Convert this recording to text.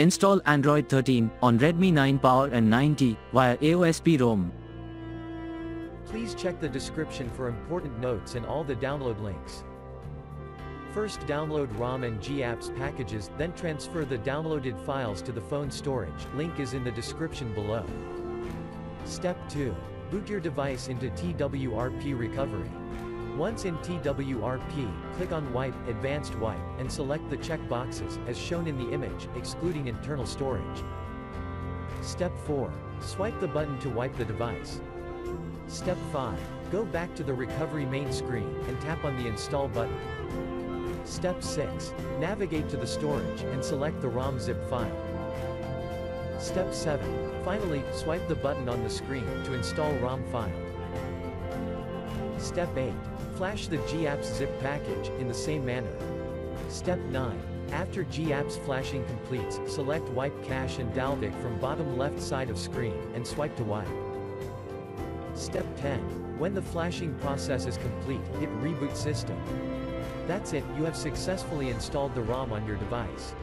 Install Android 13 on Redmi 9 Power and 9T via AOSP ROM. Please check the description for important notes and all the download links. First download ROM and GApps packages, then transfer the downloaded files to the phone storage. Link is in the description below. Step 2. Boot your device into TWRP recovery. Once in TWRP, click on Wipe, Advanced Wipe, and select the check boxes, as shown in the image, excluding internal storage. Step 4. Swipe the button to wipe the device. Step 5. Go back to the recovery main screen, and tap on the Install button. Step 6. Navigate to the storage, and select the ROM zip file. Step 7. Finally, swipe the button on the screen to install ROM file. Step 8. Flash the GApps zip package, in the same manner. Step 9. After GApps flashing completes, select Wipe Cache and Dalvik from bottom left side of screen, and swipe to wipe. Step 10. When the flashing process is complete, hit Reboot System. That's it, you have successfully installed the ROM on your device.